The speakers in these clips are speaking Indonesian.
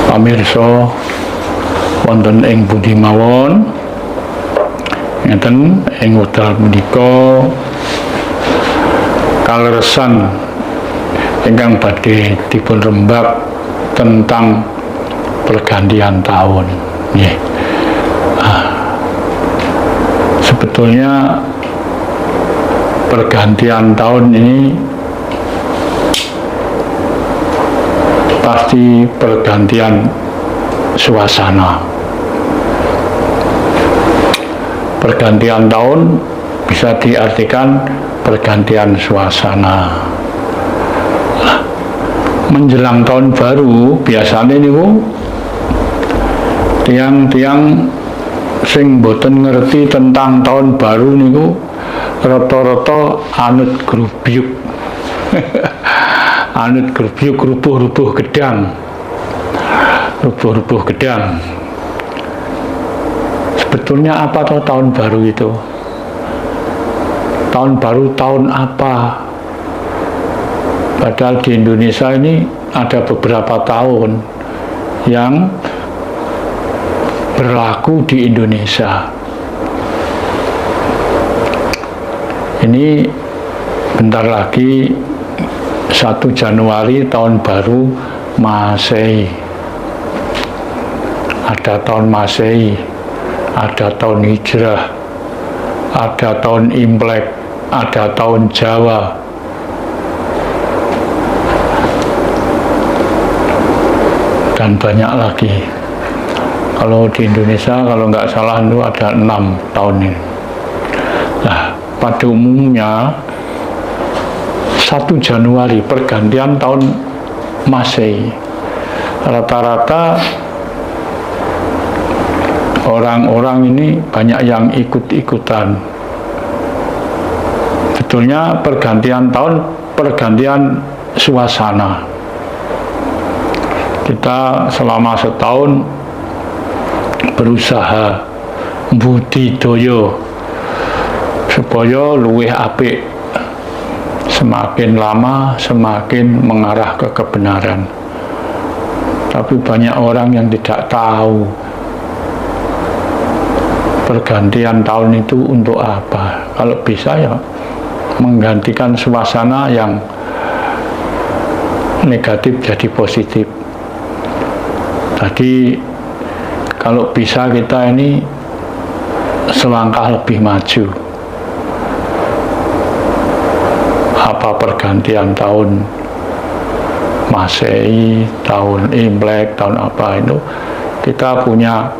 Pamirsa wonten ing pundi mawon ngeten ing wekdal menika kaleresan ingkang badhe dipun rembak tentang pergantian tahun. Nggih. Sebetulnya pergantian tahun ini pasti pergantian suasana. Pergantian tahun bisa diartikan pergantian suasana. Menjelang tahun baru biasanya niku tiang-tiang sing boten ngerti tentang tahun baru niku rata-rata anut grubyuk. Anut grubyuk rubuh-rubuh gedang. Rubuh-rubuh gedang. Sebetulnya apa toh tahun baru itu? Tahun baru tahun apa? Padahal di Indonesia ini ada beberapa tahun yang berlaku di Indonesia. Ini bentar lagi 1 Januari tahun baru Masehi. Ada tahun Masehi, ada tahun Hijrah, ada tahun Imlek, ada tahun Jawa. Dan banyak lagi. Kalau di Indonesia kalau nggak salah itu ada 6 tahun ini. Nah, pada umumnya 1 Januari pergantian tahun Masehi, rata-rata orang-orang ini banyak yang ikut-ikutan. Betulnya pergantian tahun, pergantian suasana. Kita selama setahun berusaha budidaya supaya luwih apik, semakin lama semakin mengarah ke kebenaran. Tapi banyak orang yang tidak tahu pergantian tahun itu untuk apa. Kalau bisa ya menggantikan suasana yang negatif jadi positif. Jadi kalau bisa kita ini selangkah lebih maju. Apa pergantian tahun Masehi, tahun Imlek, tahun apa itu kita punya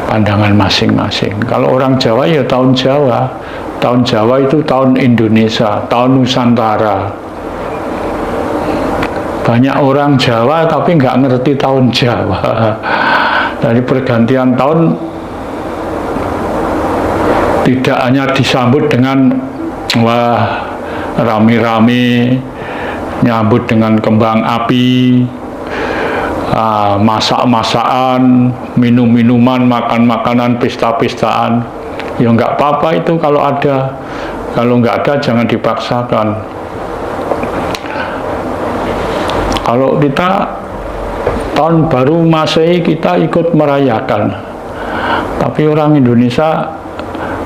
pandangan masing-masing. Kalau orang Jawa ya tahun Jawa. Tahun Jawa itu tahun Indonesia, tahun Nusantara. Banyak orang Jawa tapi nggak ngerti tahun Jawa. Dari pergantian tahun tidak hanya disambut dengan wah rame-rame, nyambut dengan kembang api, masak-masakan, minum-minuman, makan-makanan, pesta-pestaan. Ya nggak apa-apa itu kalau ada. Kalau nggak ada jangan dipaksakan. Kalau kita tahun baru Masehi kita ikut merayakan, tapi orang Indonesia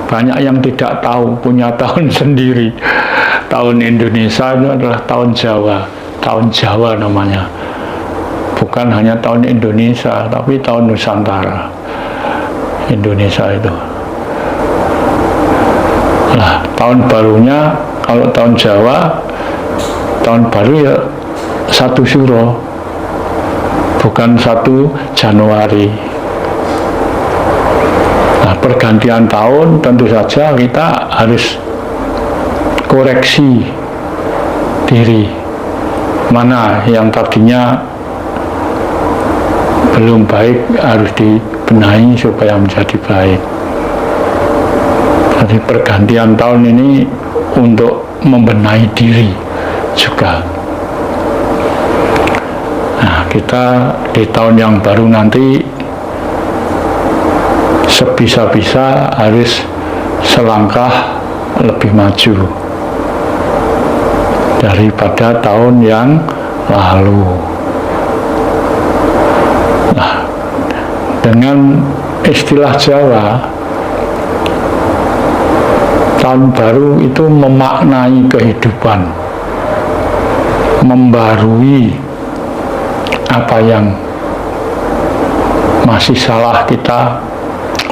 banyak yang tidak tahu punya tahun sendiri. Tahun Indonesia itu adalah tahun Jawa, tahun Jawa namanya. Bukan hanya tahun Indonesia, tapi tahun Nusantara. Indonesia itu. Nah, tahun barunya kalau tahun Jawa, tahun baru ya 1 Syuro, bukan 1 Januari. Nah, pergantian tahun tentu saja kita harus koreksi diri. Mana yang tadinya belum baik harus dibenahi supaya menjadi baik. Jadi pergantian tahun ini untuk membenahi diri juga. Nah, kita di tahun yang baru nanti sebisa-bisa harus selangkah lebih maju daripada tahun yang lalu. Nah, dengan istilah Jawa, tahun baru itu memaknai kehidupan, membarui apa yang masih salah kita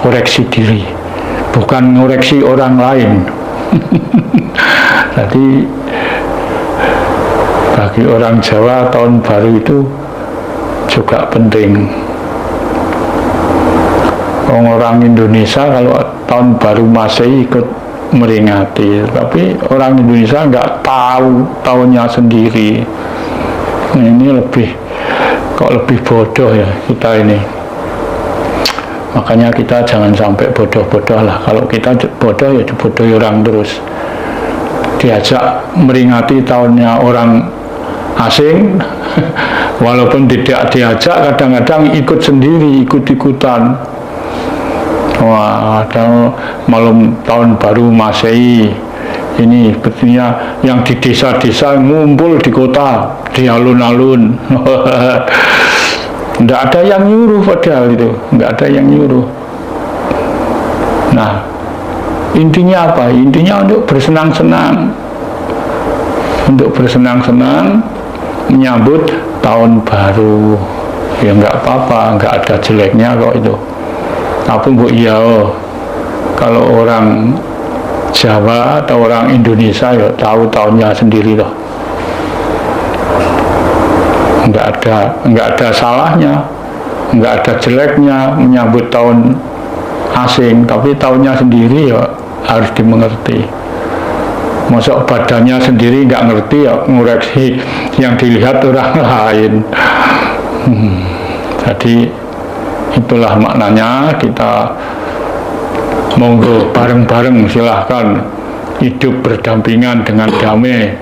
koreksi diri, bukan ngoreksi orang lain. Jadi bagi orang Jawa tahun baru itu juga penting. Orang Indonesia kalau tahun baru Masehi ikut meringati, tapi orang Indonesia nggak tahu tahunnya sendiri. Ini lebih bodoh ya kita ini. Makanya kita jangan sampai bodoh-bodoh lah. Kalau kita bodoh ya dibodohi orang terus. Diajak meringati tahunnya orang asing, walaupun tidak diajak, kadang-kadang ikut sendiri, ikut-ikutan. Wah, ada malam tahun baru Masehi ini sepertinya yang di desa-desa ngumpul di kota, di alun-alun. Tidak ada yang nyuruh, padahal itu nggak ada yang nyuruh. Nah, intinya apa? Intinya untuk bersenang-senang, menyambut tahun baru. Ya nggak apa-apa, nggak ada jeleknya kok itu. Tapi bu iya, kalau orang Jawa atau orang Indonesia ya tahu tahunnya sendiri loh. Nggak ada salahnya, nggak ada jeleknya menyambut tahun asing, tapi tahunnya sendiri ya harus dimengerti. Masuk badannya sendiri nggak ngerti ya ngoreksi yang dilihat orang lain. Jadi itulah maknanya kita monggo bareng-bareng silahkan hidup berdampingan dengan damai.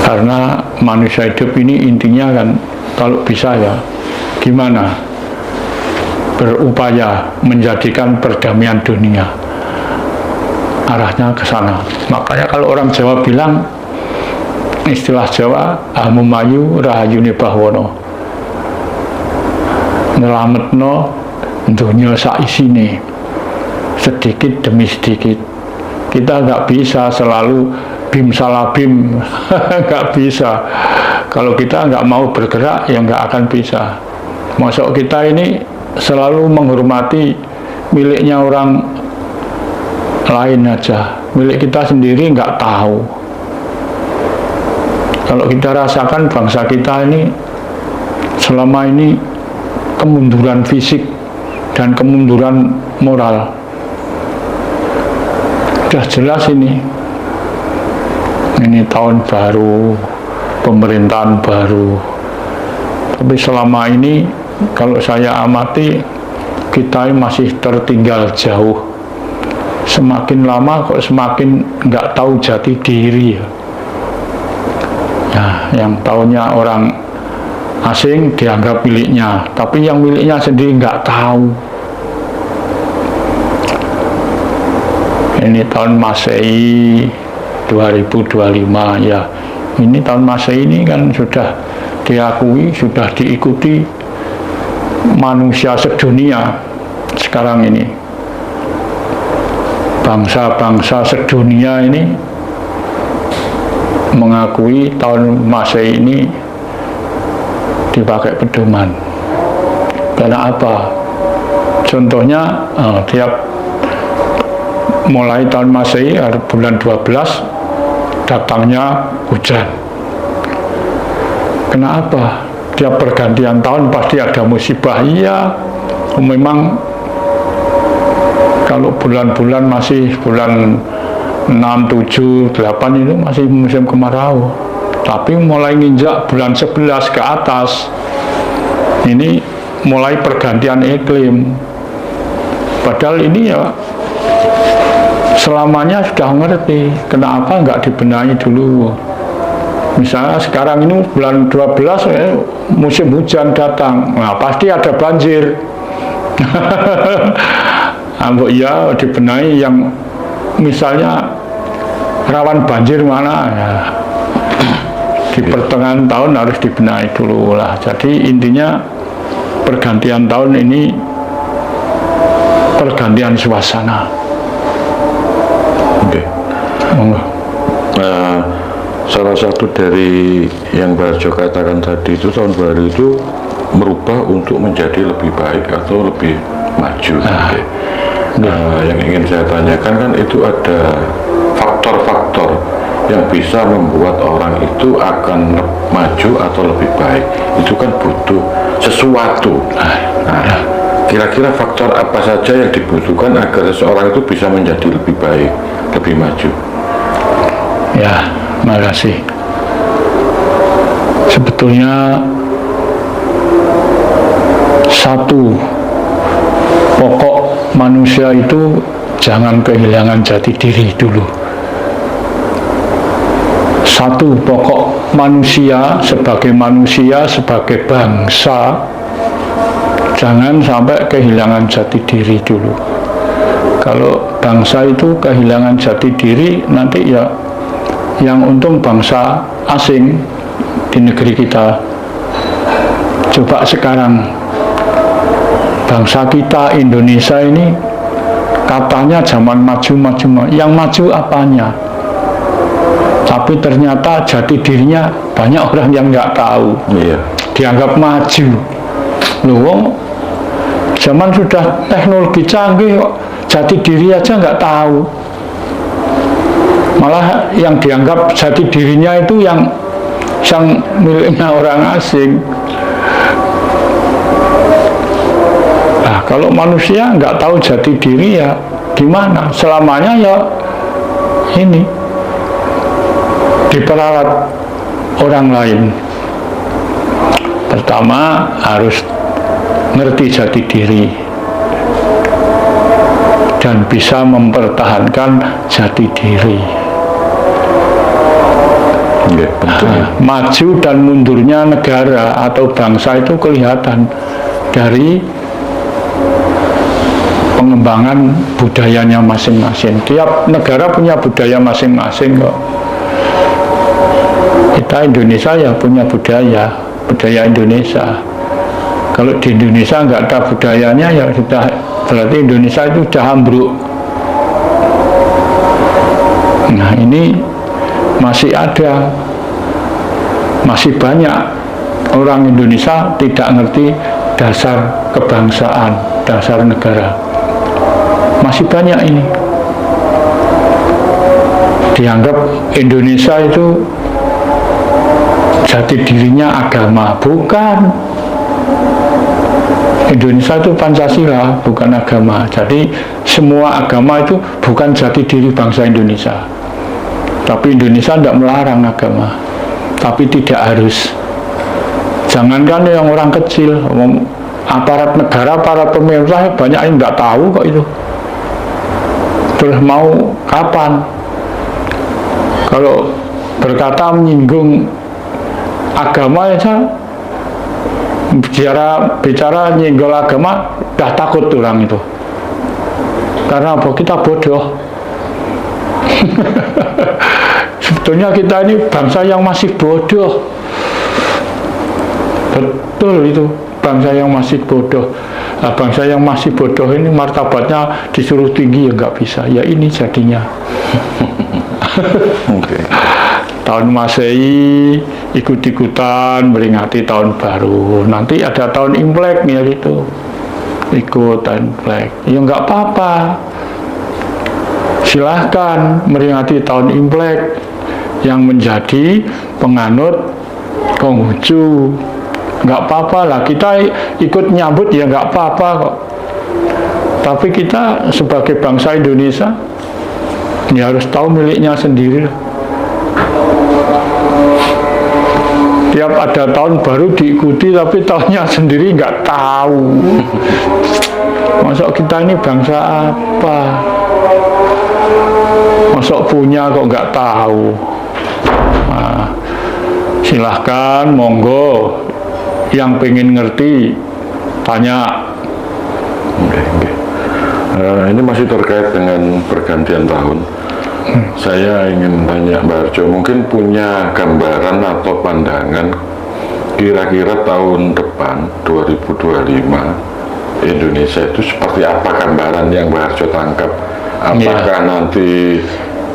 Karena manusia hidup ini intinya kan kalau bisa ya gimana berupaya menjadikan perdamaian dunia, arahnya ke sana. Makanya kalau orang Jawa bilang, istilah Jawa amumayu rahayune bahwono, nyelametno dunia saisine, sedikit demi sedikit. Kita nggak bisa selalu bim salabim, nggak bisa. Kalau kita nggak mau bergerak ya nggak akan bisa. Masuk kita ini selalu menghormati miliknya orang lain aja, milik kita sendiri nggak tahu. Kalau kita rasakan bangsa kita ini selama ini kemunduran fisik dan kemunduran moral, sudah jelas ini tahun baru, pemerintahan baru. Tapi selama ini kalau saya amati kita masih tertinggal jauh. Semakin lama kok semakin nggak tahu jati diri. Nah, yang tahunnya orang asing dianggap miliknya, tapi yang miliknya sendiri nggak tahu. Ini tahun Masehi 2025 ya. Ini tahun Masehi ini kan sudah diakui, sudah diikuti manusia sedunia sekarang ini. Bangsa-bangsa sedunia ini mengakui tahun Masehi ini dipakai pedoman. Karena apa? Contohnya tiap mulai tahun Masehi bulan 12 datangnya hujan. Kenapa? Tiap pergantian tahun pasti ada musibah. Iya, memang kalau bulan-bulan masih bulan 6, 7, 8 itu masih musim kemarau. Tapi mulai nginjak bulan 11 ke atas, ini mulai pergantian iklim. Padahal ini ya selamanya sudah ngerti, kenapa nggak dibenahi dulu. Misalnya sekarang ini bulan 12 musim hujan datang, nah pasti ada banjir. Ambok ya dibenahi yang misalnya rawan banjir mana ya, di pertengahan tahun harus dibenahi dulu lah. Jadi intinya pergantian tahun ini pergantian suasana. Oke. Nah, salah satu dari yang Pak Harjo katakan tadi itu tahun baru itu merubah untuk menjadi lebih baik atau lebih maju. Nah, yang ingin saya tanyakan kan itu ada faktor-faktor yang bisa membuat orang itu akan maju atau lebih baik. Itu kan butuh sesuatu. Nah, kira-kira faktor apa saja yang dibutuhkan agar seseorang itu bisa menjadi lebih baik, lebih maju? Ya, makasih. Sebetulnya satu pokok manusia itu jangan kehilangan jati diri dulu. Satu pokok manusia, sebagai bangsa, jangan sampai kehilangan jati diri dulu. Kalau bangsa itu kehilangan jati diri, nanti ya yang untung bangsa asing di negeri kita. Coba sekarang bangsa kita Indonesia ini katanya zaman maju, yang maju apanya? Tapi ternyata jati dirinya banyak orang yang nggak tahu. Dianggap maju. Loh, zaman sudah teknologi canggih, jati diri aja nggak tahu. Malah yang dianggap jati dirinya itu yang miliknya orang asing. Nah, kalau manusia nggak tahu jati diri ya gimana? Selamanya ya ini diperalat orang lain. Pertama harus ngerti jati diri dan bisa mempertahankan jati diri. Maju dan mundurnya negara atau bangsa itu kelihatan dari pengembangan budayanya masing-masing. Tiap negara punya budaya masing-masing kok. Kita Indonesia ya punya budaya Indonesia. Kalau di Indonesia nggak ada budayanya ya sudah, berarti Indonesia itu sudah ambruk. Nah, ini masih ada, masih banyak orang Indonesia tidak ngerti dasar kebangsaan, dasar negara. Masih banyak ini. Dianggap Indonesia itu jati dirinya agama. Bukan. Indonesia itu Pancasila, bukan agama. Jadi semua agama itu bukan jati diri bangsa Indonesia. Tapi Indonesia tidak melarang agama, tapi tidak harus. Jangankan yang orang kecil, aparat negara, para pemerintah banyak yang nggak tahu kok itu. Terus mau kapan? Kalau berkata menyinggung agama ya, bicara nyinggol agama, dah takut orang itu. Karena apa? Kita bodoh. Sebetulnya kita ini bangsa yang masih bodoh. Betul itu, bangsa yang masih bodoh. Nah, bangsa yang masih bodoh ini martabatnya disuruh tinggi ya nggak bisa. Ya ini jadinya. Tahun Masehi ikut-ikutan meringati tahun baru. Nanti ada tahun Imlek ya gitu. Ikut tahun Imlek. Ya nggak apa-apa. Silahkan meringati tahun Imlek yang menjadi penganut Konghucu. Nggak apa-apa lah, kita ikut nyambut ya nggak apa-apa kok. Tapi kita sebagai bangsa Indonesia ya harus tahu miliknya sendiri. Tiap ada tahun baru diikuti tapi tahunnya sendiri nggak tahu. Masuk kita ini bangsa apa? Masuk punya kok nggak tahu. Nah, silahkan monggo yang pengen ngerti tanya. Ini masih terkait dengan pergantian tahun. Saya ingin tanya Mbak Arjo, mungkin punya gambaran atau pandangan kira-kira tahun depan 2025 Indonesia itu seperti apa, gambaran yang Mbak Arjo tangkap? Apakah nanti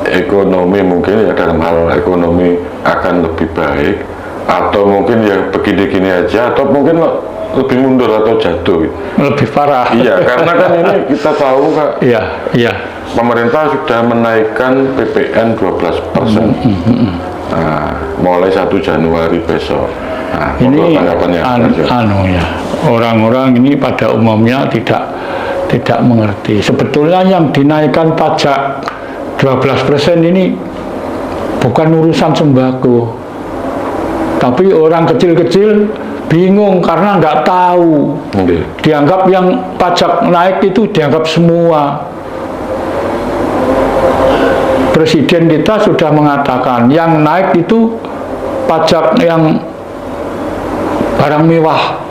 ekonomi mungkin ya dalam hal ekonomi akan lebih baik, atau mungkin ya begini-gini aja, atau mungkin lebih mundur atau jatuh? Lebih parah. Iya, karena kan ini kita tahu Kak, Iya. pemerintah sudah menaikkan PPN 12%. Nah, mulai 1 Januari besok. Nah, Ini tanggapannya ya, orang-orang ini pada umumnya tidak mengerti. Sebetulnya yang dinaikkan pajak 12% ini bukan urusan sembako, tapi orang kecil-kecil bingung karena nggak tahu. Dianggap yang pajak naik itu dianggap semua. Presiden kita sudah mengatakan yang naik itu pajak yang barang mewah,